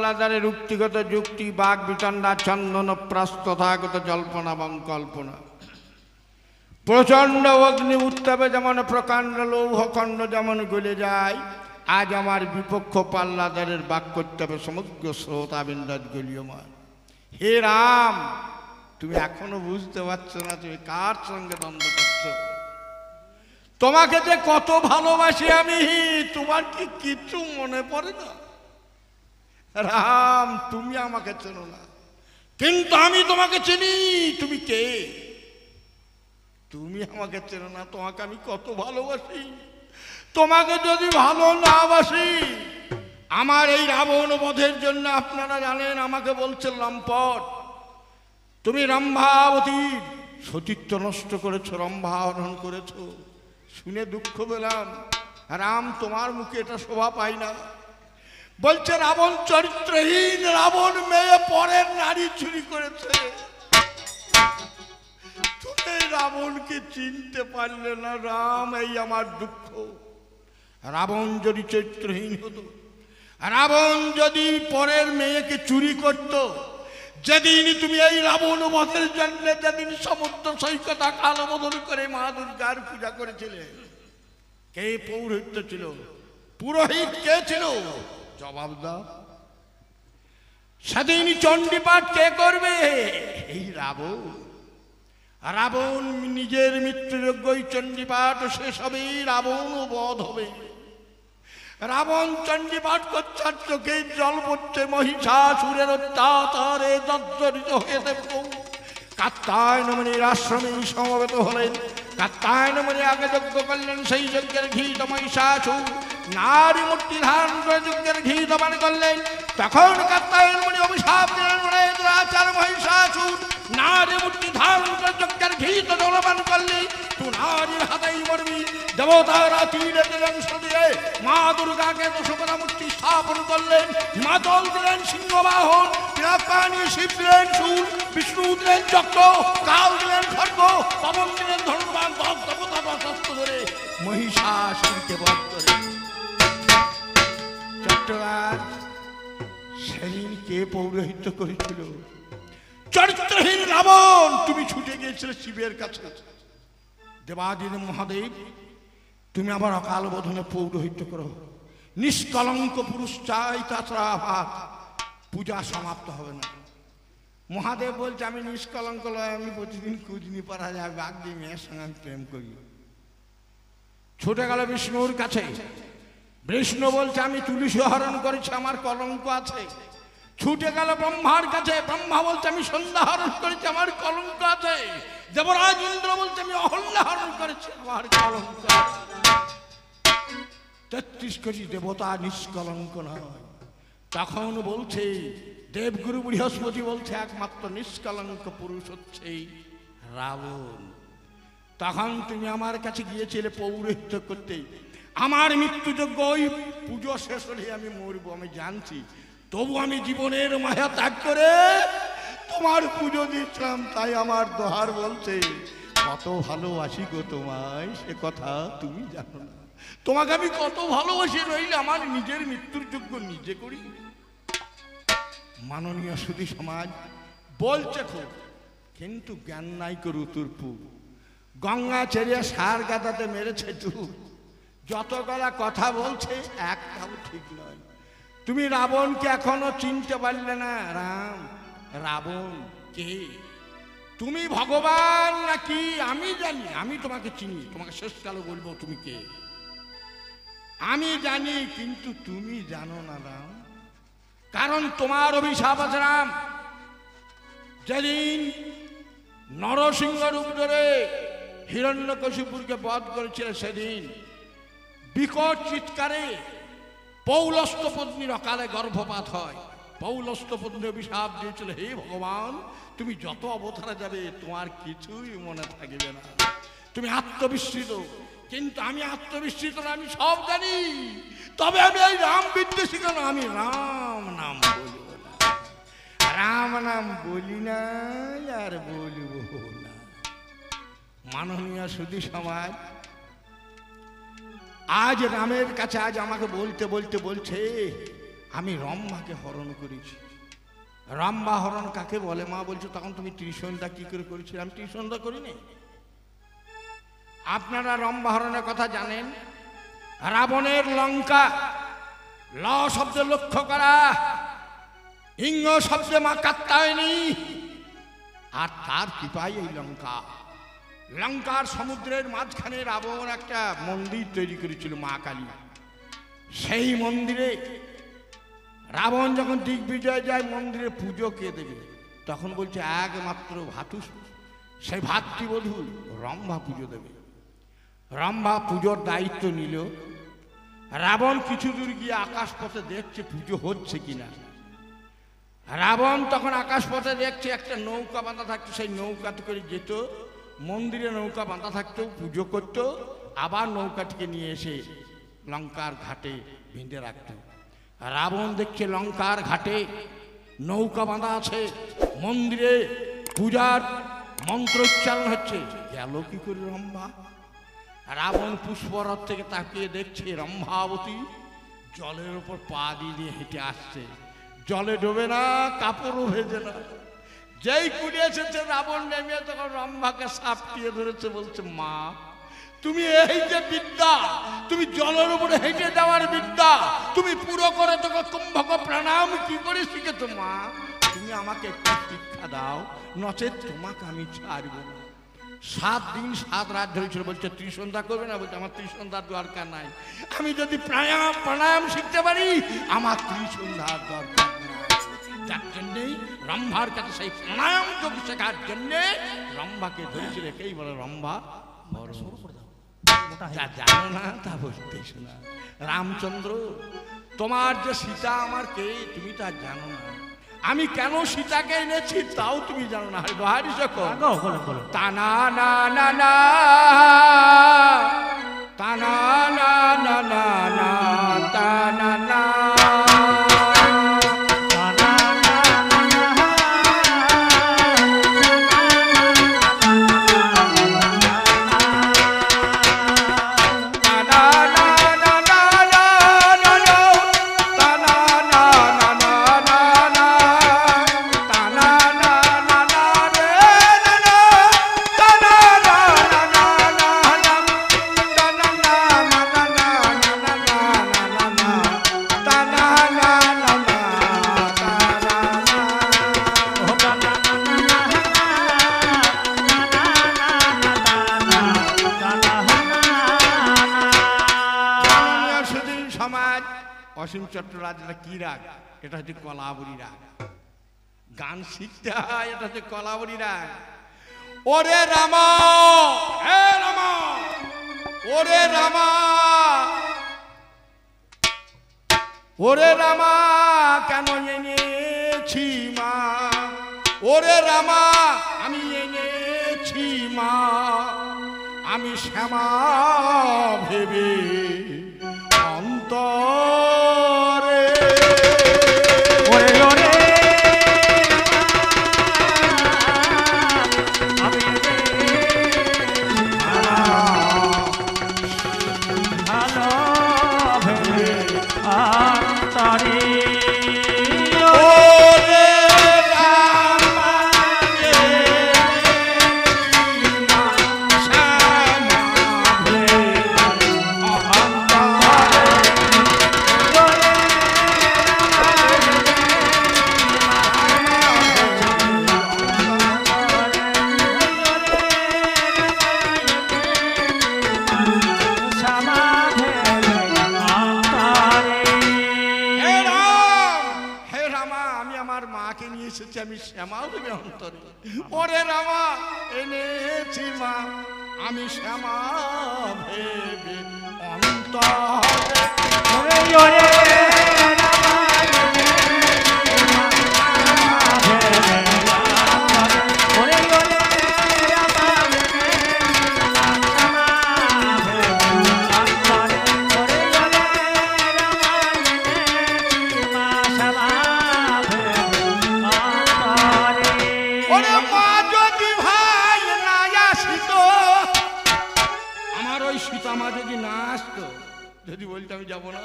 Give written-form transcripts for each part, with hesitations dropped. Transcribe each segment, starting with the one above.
আলাদারের উক্তিগত যুক্তি বাক বিতণ্ডা চন্দন প্রস্তথাগত জল্পনা এবং কল্পনা প্রচণ্ড অগ্নি উত্তাপে যেমন প্রকাণ্ড লৌহখণ্ড যেমন গলে যায়, আজ আমার বিপক্ষ পাল্লাদারের বাক করতে হবে সমগ্র শ্রোতাবিন্দাজ গলীয়মান। হে রাম, তুমি এখনো বুঝতে পারছো না তুমি কার সঙ্গে দ্বন্দ্ব করছো? তোমাকে যে কত ভালোবাসি আমি, তোমার কি কিছু মনে পড়ে না? রাম, তুমি আমাকে চেনো না, কিন্তু আমি তোমাকে চিনি। তুমি কে? তুমি আমাকে চেনো না, তোমাকে আমি কত ভালোবাসি। তোমাকে যদি ভালো না বাসি, আমার এই রাবণ বধের জন্য আপনারা জানেন আমাকে বলছেন লম্পট। তুমি রম্ভাবতীর সতীত্ব নষ্ট করেছো, রম্ভা হরণ করেছো, শুনে দুঃখ পেলাম। রাম, তোমার মুখে এটা শোভা পাই না। বলছে রাবণ চরিত্রহীন, রাবণ মেয়ে পরের নারী চুরি করেছে। তুমি রাবণকে চিনতে পারলে না রাম, এই আমার দুঃখ। রাবণ যদি চরিত্রহীন হতো, রাবণ যদি পরের মেয়েকে চুরি করত, যেদিন তুমি এই রাবণ বধের জন্য যেদিন সমুদ্র সৈকত কালো বদল করে মা দুর্গার পূজা করেছিলে, কে পৌরোহিত্য ছিল? পুরোহিত কে ছিল? জবাব দাও। সেদিন চণ্ডীপাঠ কে করবে? এই রাবণ। রাবণ নিজের মৃত্যুযোগ্যই চণ্ডীপাঠ শেষ হবে, রাবণ বধ হবে। রাবণ চণ্ডীপাঠ করছে, চোখে জল পড়ছে, মহিষাসুরের অত্যাচারে জর্জরিত হয়ে দেব। কাত্যায়নমণির আশ্রমে সমবেত হলেন। কাত্যায়নমণি আগে যজ্ঞ করলেন, সেই যজ্ঞের ঘৃত মহিষাসুর নারী মূর্তি ধারণ করে যজ্ঞের ঘৃত পান করলেন। তখন কাত্যায়নমণি অভিশাপ দিলেন, দুরাচার মহিষাসুর নারী মূর্তি ধারণ করে যজ্ঞের ঘৃত জলপান করলে তুই নারীর হাতেই মরবি। দেবতারা তীরে দিলেন দিয়ে মা দুর্গাকে দশকরা মূর্তি স্থাপন করলেন। হিমাচল দিলেন সিংহবাহন, পিনাকানি শিব দিলেন শূল, বিষ্ণু দিলেন চক্র, কাল দিলেন খড়গ, পবন দিলেন ধনুর্বাণ, দেবতা শস্ত্র ধরে মহিষাসুরকে বধ করে। চট্টরাজ, সেদিন কে পৌরোহিত্য করেছিল? চরিত্রহীন রাবণ। তুমি ছুটে গিয়েছিলে শিবের কাছে। দেবাদিদেব মহাদেব, তুমি আবার অকাল বোধনে পৌরোহিত্য করো। নিষ্কলঙ্ক পুরুষ চাই, তাছাড়া আবার পূজা সমাপ্ত হবে না। মহাদেব বলছে আমি নিষ্কলঙ্ক লয়, আমি প্রতিদিন কুজনি পারা যায় বাগদি মেয়ের সঙ্গে আমি প্রেম করি। ছুটে গেল বিষ্ণুর কাছে। বিষ্ণু বলছে আমি তুলসী হরণ করেছি, আমার কলঙ্ক আছে। ছুটে গেল ব্রহ্মার কাছে। ব্রহ্মা বলছে আমি সন্ধ্যা হরণ করেছি, আমার কলঙ্ক আছে। দেবরাজ ইন্দ্র বলছে আমি অহল্যা হরণ করেছি, আমার কলঙ্ক আছে। ৩৩ কোটি দেবতা নিষ্কলঙ্ক নয়। তখন বলছে দেবগুরু বৃহস্পতি বলছে একমাত্র নিষ্কলঙ্ক পুরুষ হচ্ছে রাবণ। তখন তুমি আমার কাছে গিয়েছিলে পৌরোহিত্য করতে। আমার মৃত্যুযোগ্য ওই পুজো শেষ হলে আমি মরবো, আমি জানছি। তবু আমি জীবনের মায়া ত্যাগ করে তোমার পুজো দিচ্ছিলাম। তাই আমার দোহার বলছে কত ভালোবাসি গো তোমায়, সে কথা তুমি জানো না। তোমাকে আমি কত ভালোবাসি, রইলে আমার নিজের মৃত্যুর যোগ্য নিজে করি। মাননীয় সুধী সমাজ বলছে খুব, কিন্তু জ্ঞান নাই করু তুরপু। গঙ্গা চেরিয়া সার গাদাতে মেরেছে ডুব। যত গলা কথা বলছে একটাও ঠিক নয়। তুমি রাবণকে এখনো চিনতে পারলে না। রাম, রাবণ কে? তুমি ভগবান নাকি? আমি জানি, আমি তোমাকে চিনি, তোমাকে শেষকালে বলবো তুমি কে। আমি জানি, কিন্তু তুমি জানো না রাম। কারণ তোমার অভিশাপ আছে রাম। যেদিন নরসিংহ রূপ ধরে হিরণ্যকশিপুরকে বধ করেছিল, সেদিন বিকট চিৎকারে পৌলস্ত্য পত্নীর অকালে গর্ভপাত হয়। পৌলস্ত্য পত্নী অভিশাপ দিয়েছিল, হে ভগবান, তুমি যত অবতারে যাবে তোমার কিছুই মনে থাকবে না, তুমি আত্মবিস্মৃত। কিন্তু আমি আত্মবিস্মৃত না, আমি সব জানি। তবে আমি এই রাম বিদ্বেষী কেন? আমি রাম নাম বলব না, রাম নাম বলি না, আর বলবো না। মাননীয় সুধী সমাজ, আজ রামের কাছে আজ আমাকে বলতে বলতে বলছে আমি রম্ভাকে হরণ করেছি। রম্ভা হরণ কাকে বলে মা? বলছো তখন তুমি ত্রিসন্ধ্যা কি করে করেছিলে? আমি ত্রিসন্ধ্যা করিনি। আপনারা রম্ভা হরণের কথা জানেন। রাবণের লঙ্কা, ল শব্দে লক্ষ্য করা, ইঙ্গ শব্দে মা কাত্তায়নী, আর তার কৃপায় এই লঙ্কা। লঙ্কার সমুদ্রের মাঝখানে রাবণ একটা মন্দির তৈরি করেছিল মা কালী। সেই মন্দিরে রাবণ যখন দিগ্বিজয় যায়, মন্দিরে পুজো কে দেবে? তখন বলছে একমাত্র ভাতু, সেই ভাতৃবধূ রম্ভা পুজো দেবে। রম্ভা পুজোর দায়িত্ব নিল। রাবণ কিছু দূর গিয়ে আকাশপথে দেখছে পুজো হচ্ছে কিনা। রাবণ তখন আকাশপথে দেখছে একটা নৌকা বাঁধা থাকতো, সেই নৌকাতে করে যেত, মন্দিরে নৌকা বাঁধা থাকতো, পুজো করত, আবার নৌকাটিকে নিয়ে এসে লঙ্কার ঘাটে বেঁধে রাখত। রাবণ দেখছে লঙ্কার ঘাটে নৌকা বাঁধা আছে, মন্দিরে পূজার মন্ত্র উচ্চারণ হচ্ছে, গেল কি করে রম্ভা? রাবণ পুষ্পরথ থেকে তাকিয়ে দেখছে রম্ভাবতী জলের ওপর পা দিয়ে হেঁটে আসছে। জলে ডোবে না, কাপড়ও ভেজে না। যেই কুড়িয়ে এসেছে রাবণ নেমে তখন রম্ভাকে সাপটিয়ে ধরেছে, বলছে মা তুমি এই যে বিদ্যা, তুমি জলের উপরে হেঁটে যাওয়ার বিদ্যা তুমি পুরো করে তোকে কুম্ভক প্রণাম কি করে শিখেছো মা? তুমি আমাকে একটু শিক্ষা দাও, নচেত তোমাকে আমি ছাড়ব না। 7 দিন 7 রাত ধরেছিল। বলছে ত্রিসন্ধ্যা করবে না? বলছে আমার ত্রিসন্ধ্যার দরকার নাই, আমি যদি প্রাণায়াম শিখতে পারি আমার ত্রিসন্ধ্যার দরকার নাই। যার জন্যেই রম্ভার কাছে সেই প্রাণায়াম যোগ শেখার জন্যে রম্ভাকে ধরেছিল। একেই বলে রম্ভা যা জানো না তা বলতেছ না। রামচন্দ্র তোমার যে সীতা আমার কে তুমি তা জানো না। আমি কেন সীতাকে এনেছি তাও তুমি জানো না। হারি যখন তানা না না না তানা না না না না তানা না অসীম চট্টরাজের কি রাগ? এটা হচ্ছে কলাবরী রাগ। গান শিখতে হয়, এটা হচ্ছে কলাবরী রাগ। ওরে রামা, হে রামা, ওরে রামা, ওরে রামা কেন এনেছি মা? ওরে রামা আমি এনেছি মা, আমি শ্যামা ভেবে অন্তরে। ওরে ওরে আমি ভালো ভেবে অন্তরে। আমি শ্যামা ভেবে অন্তরে। ওরে রামা এনেছি মা, আমি শ্যামা ভেবে অন্তরে। যদি বলতে আমি যাবো না,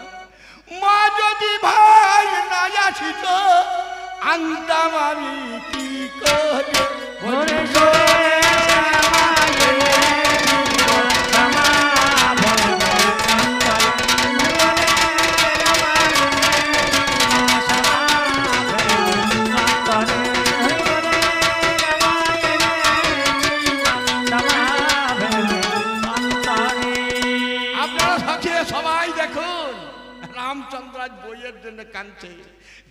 মা যদি ভাই না আসিত আনতাম আমি কি করে ভরে রামচন্দ্র আজ বইয়ের জন্য কাঁদছে।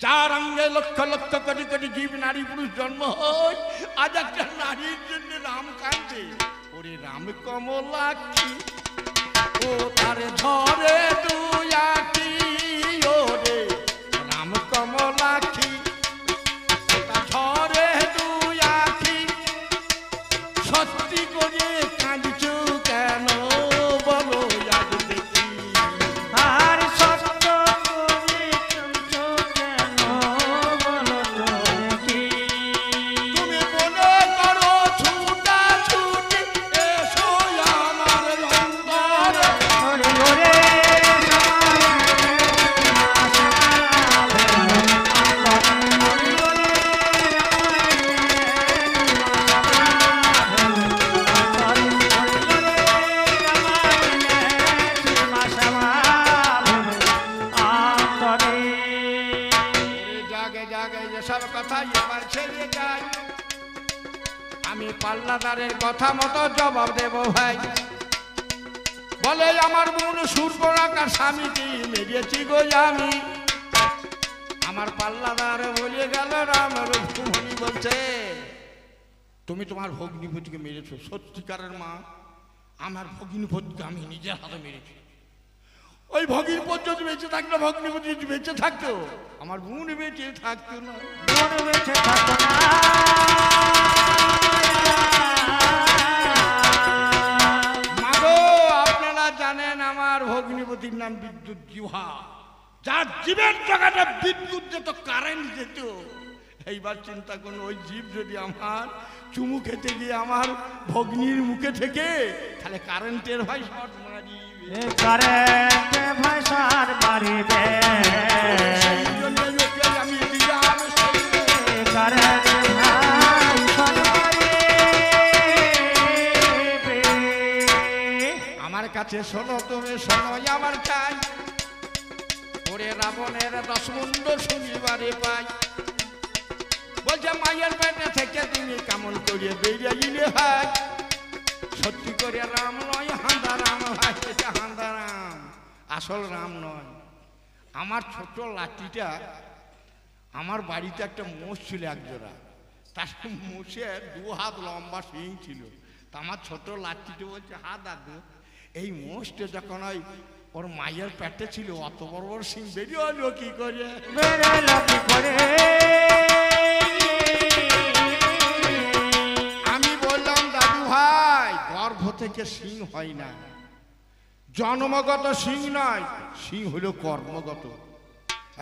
যার অঙ্গে লক্ষ লক্ষ কোটি কোটি জীব নারী পুরুষ জন্ম হয়, আজ একটা নারীর জন্য রাম কাঁদছে। ওরে রাম কমলাক্ষী ও তারে ধরে দুই আঁখি, ওরে রাম কমলাক্ষী ধরে দুই আঁখি, সত্যি করে কাঁদছো কেন বলো আজ দেখি। আমি পাল্লাদারের কথা মতো জবাব দেব ভাই। বলে আমার বোন সুরপরাকার স্বামীকে মেরেছি গো আমি। আমার পাল্লাদার বলে গেল রামের ভূমি বলছে তুমি তোমার ভগ্নিপতিকে মেরেছো। সত্যিকারের মা, আমার ভগ্নিপতিকে আমি নিজের হাতে মেরেছি। ওই ভগ্নিপতি যদি বেঁচে থাকতো, ভগ্নিপতি যদি বেঁচে থাকতো, আমার বোন বেঁচে থাকতো না, বোন বেঁচে থাকতো না। মাগো আপনারা জানেন আমার ভগ্নিপতির নাম বিদ্যুৎ জিহ্বা, যার জীবের জায়গাটা বিদ্যুৎ যেত, কারেন্ট যেত। এইবার চিন্তা করুন, ওই জীব যদি আমার চুমু খেতে গিয়ে আমার ভগ্নির মুখে থেকে, তাহলে কারেন্টের ভাই শর্ট মারি, কারেন্টের ভাই শর্ট মারিবে। সেই জন্য আমি দিলাম কারেন্টের ভাই শর্ট মারিবে। আমার কাছে শোনো, তুমি শোনো আমার চাই। ওরে রাবণের 10 মুন্ড শনিবারে পাই। বলছে মায়ের পেটে থেকে তুমি কেমন করে বেরিয়ে হয়। সত্যি করে রাম নয়, হাঁদা রাম হয়, এটা হাঁদা রাম, আসল রাম নয়। আমার ছোট লাঠিটা, আমার বাড়িতে একটা মোষ ছিল একজোড়া, তার মোষের 2 হাত লম্বা শিং ছিল। তা আমার ছোট লাঠিটা বলছে হা দাদু, এই মোষটা যখন ওই ওর মায়ের পেটে ছিল, অত বড় বড় শিং বেরিয়ে হলো কি করে? আমি বললাম দাদু ভাই, গর্ভ থেকে শিং হয় না, জন্মগত শিং নয়, শিং হলো কর্মগত।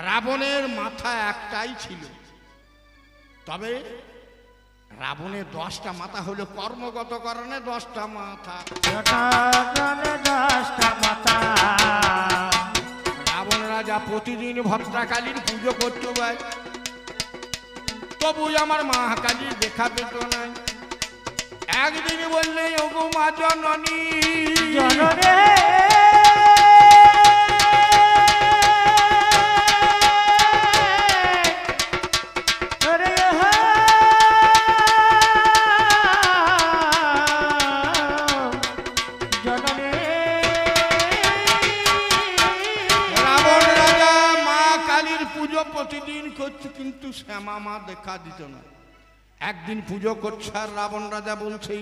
রাবণের মাথা একটাই ছিল, তবে রাবণের 10টা মাথা হলো কর্মগত কারণে 10টা মাথা। রাবণ রাজা প্রতিদিন ভদ্রাকালীর পুজো করতো ভাই, তবু আমার মা কালীর দেখা পেত না। একদিন বললে ওগো মা জননী, জনরে প্রতিদিন করছে, কিন্তু শ্যামা মা দেখা দিত না। একদিন পুজো করছে আর রাবণ রাজা বলছে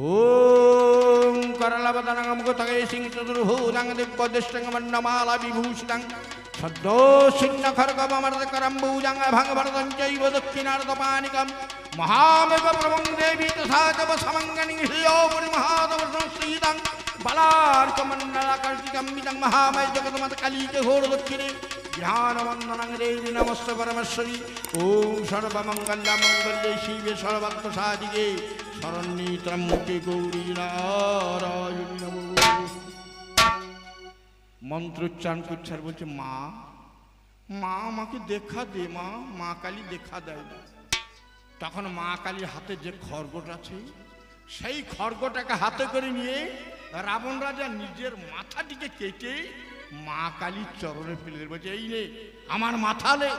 ওম করলাবদানাং মুখতাগে সিং চতুর্ভুজাং দিব্যদৃষ্টাং বন্নমালা বিভূষিতাং সদ্দোষিন্ন খর্গমর্দকরম ভুজাং ভঙ্গভরদং চৈব দক্ষিণার্ধপানিকম মহামেঘ প্রভং দেবী তথা তব সমঙ্গনি হ্রিയോ পরিমহাদব সংশ্রিতাং বালার্কমণ্ডলাকর্ষিকম মিদং মহাময় জগৎমত কালীকে ঘোর দক্ষিণে ध्यानवंदनं देवी नमस्ते परमेश्वरी। ओम सर्वमंगलमंगल्ये शिवे सर्वार्थसाधिके शरण्ये त्र्यंबके गौरी नारायणी नमोस्तुते। মন্ত্রোচ্চারণ করছে আর বলছে, মা মা আমাকে দেখা দে, মা মা কালী দেখা দেয় না। তখন মা কালীর হাতে যে খড়গটা আছে, সেই খড়গটাকে হাতে করে নিয়ে রাবণ রাজা নিজের মাথাটিকে কেটে মা কালীর চরণে ফেলে বলছে, এই নে আমার মাথা লে।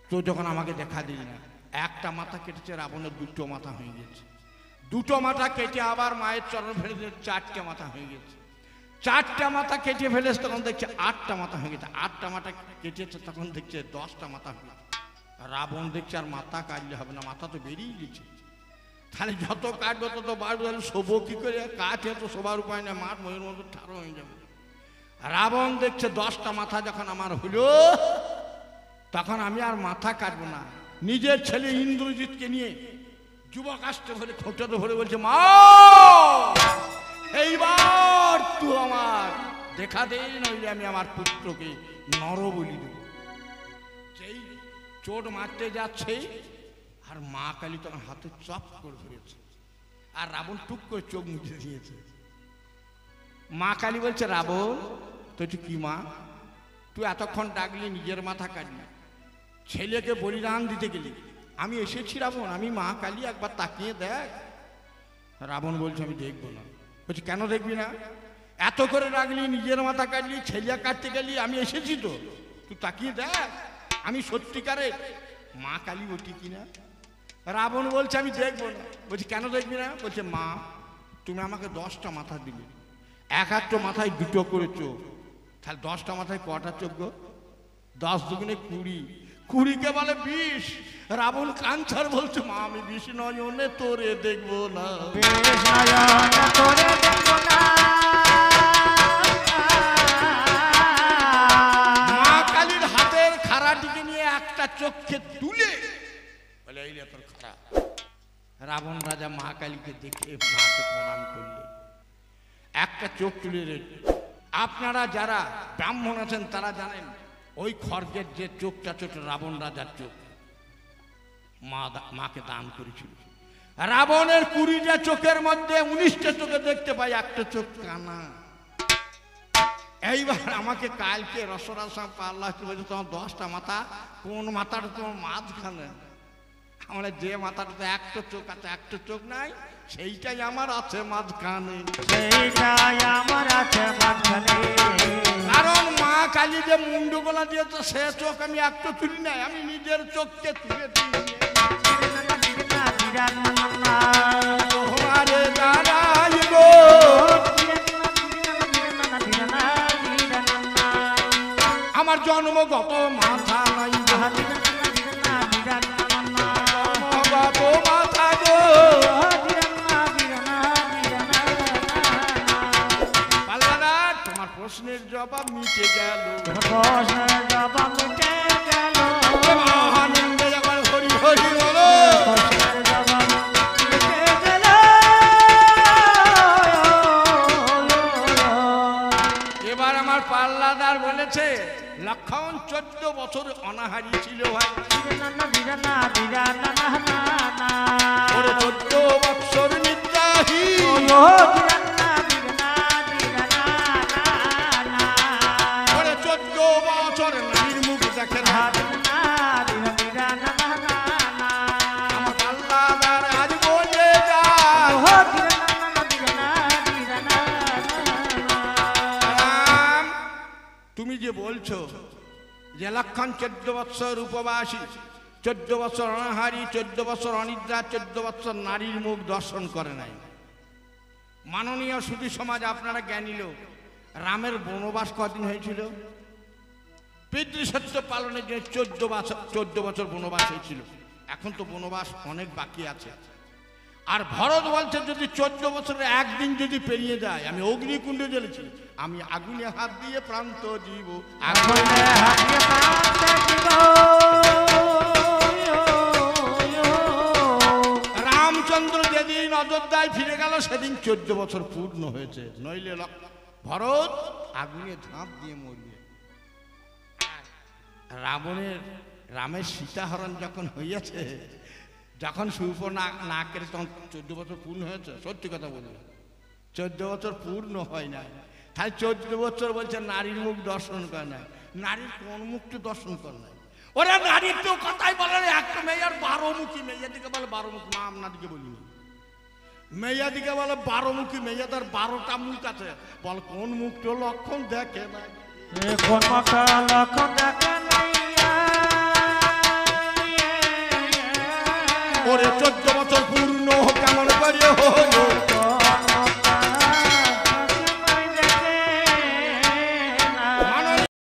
তো যখন আমাকে দেখা দিল না, একটা মাথা কেটেছে, রাবণের দুটো মাথা হয়ে গেছে। দুটো মাথা কেটে আবার মায়ের চরণ ফেলে দিল, চারটে মাথা হয়ে গেছে। চারটা মাথা কেটে ফেলেছে, তখন দেখছে আটটা মাথা হয়ে গেছে। আটটা মাথা কেটেছে, তখন দেখছে 10টা মাথা হয়ে গেছে। রাবণ দেখছে আর মাথা কাটলে হবে না, মাথা তো বেরিয়ে গেছে। তাহলে যত কাটবে তত বাড়বে, শোবো কি করে, কাঠে তো শোবার উপায় না, মাঠ ময়ের মতো ঠাড়ো হয়ে যাবে। রাবণ দেখছে 10টা মাথা যখন আমার হলো, তখন আমি আর মাথা কাটবো না। নিজের ছেলে ইন্দ্রজিৎকে নিয়ে যুবক আসতে ধরে খোঁটাতে ধরে বলছে, মা এইবার তুই আমার দেখা দে, নইলে আমি আমার পুত্রকে নর বলি দেব। যেই চোট মারতে যাচ্ছে, আর মা কালী তখন হাতে চপ করে ধরেছে, আর রাবণ টুক করে চোখ মুছে দিয়েছে। মা কালী বলছে, রাবণ তুই কি মা, তুই এতক্ষণ ডাকলি, নিজের মাথা কাটলি, ছেলেকে বলিদান দিতে গেলি, আমি এসেছি রাবণ, আমি মা কালী, একবার তাকিয়ে দেখ। রাবণ বলছে, আমি দেখবো না। বলছি, কেন দেখবি না? এত করে রাখলি, নিজের মাথা কাটলি, ছেলে কাটতে গেলি, আমি এসেছি তো, তুই তাকিয়ে দেখ আমি সত্যিকারের মা কালী বটি কিনা। রাবণ বলছে, আমি দেখবো না। বলছি, কেন দেখবি না? বলছে, মা তুমি আমাকে 10টা মাথা দিলে, এক একটা মাথায় 2টো করে চোখ, তাহলে 10টা মাথায় কটা চোখ গো? 10 দুগুণে 20, 20কে বলে 20। রাবণ কাঞ্চার বলছে, মা আমি 20 নয়নে তোরে দেখবো না, মা কালীর হাতের খাড়াটিকে নিয়ে একটা চোখকে তুলে বলে, এই তোর খাড়া। রাবণ রাজা মা কালীকে দেখে মাকে প্রণাম করলে, একটা চোখ তুলে রেখে। আপনারা যারা ব্রাহ্মণ আছেন তারা জানেন, ওই খড়গের যে চোখটা ছোট, রাবণ রাজার চোখ মাকে দান করেছিল। রাবণের 20টা চোখের মধ্যে 19টা চোখে দেখতে পাই, একটা চোখ কানা। এইবার আমাকে কালকে রসরাজ পাল্লা বলছে, তোমার 10টা মাথা, কোন মাথাটা তোমার মাঝখানে? আমরা যে মাথাটাতে একটা চোখ আছে, একটা চোখ নাই, সেইটাই আমার আছে মাঝখানে, সেইটাই আমার আছে মাঝখানে। কারণ মা কালী যে মুন্ডগোলা দিয়েছে, সে চোখ আমি একটা তুলি নাই, আমি নিজের চোখকে তুলে দিই। আমার জন্মগত মাথা নাই, জন্মগত মাথা গো, পাল্লাদা তোমার প্রশ্নের জবাব মিটে গেল, প্রশ্নের জবাব মিটে গেল, আনন্দে আবার হরি হরি বলো। এবার আমার পাল্লাদার বলেছে, লক্ষণ 14 বছর অনাহারি ছিল ভাই, 14 বছর নিদ্রাহীন, 14 বছর নারীর মুখ দেখে না। আমার পাল্লাদার আজ বলে যায়, তুমি যে বলছো যে লক্ষণ 14 বছর উপবাসী, 14 বছর অনাহারি, 14 বছর অনিদ্রা, 14 বছর নারীর মুখ দর্শন করে নাই। মাননীয় সুধী সমাজ, আপনারা জ্ঞানী লোক, রামের বনবাস কদিন হয়েছিল? পিতৃসত্য পালনের জন্য 14 বছর বনবাস হয়েছিল। এখন তো বনবাস অনেক বাকি আছে। আর ভরত বলছে, যদি 14 বছরের একদিন যদি পেরিয়ে যায়, আমি অগ্নিকুণ্ডে জ্বলেছি, আমি আগুনে হাত দিয়ে প্রান্ত জীব, আগুনে হাত দিয়ে প্রান্ত জীব। রামচন্দ্র যেদিন অযোধ্যায় ফিরে গেল, সেদিন 14 বছর পূর্ণ হয়েছে, নইলে ভরত আগুনে ঝাঁপ দিয়ে মরবে। রামের সীতাহরণ যখন হইয়াছে, যখন সুপর্ণাকে তখন 14 বছর পূর্ণ হয়েছে। সত্যি কথা বলবে, 14 বছর পূর্ণ হয় না। তাই 14 বছর বলছে নারীর মুখ দর্শন করে না। নারীর কোন মুখটি দর্শন করে না? ওরা নারীর তো কথাই বলে না, একটা মেয়ের 12 মুখী, মেয়েদিকে বলে 12 মুখ, না আপনাদিকে বলিনি, মেয়েদিকে বলে 12 মুখী, মেয়েদের 12টা মুখ আছে। বল কোন মুখটা লক্ষণ দেখে না? কোন মুখটা লক্ষণ দেখে না? ওরে 14 বছর পূর্ণ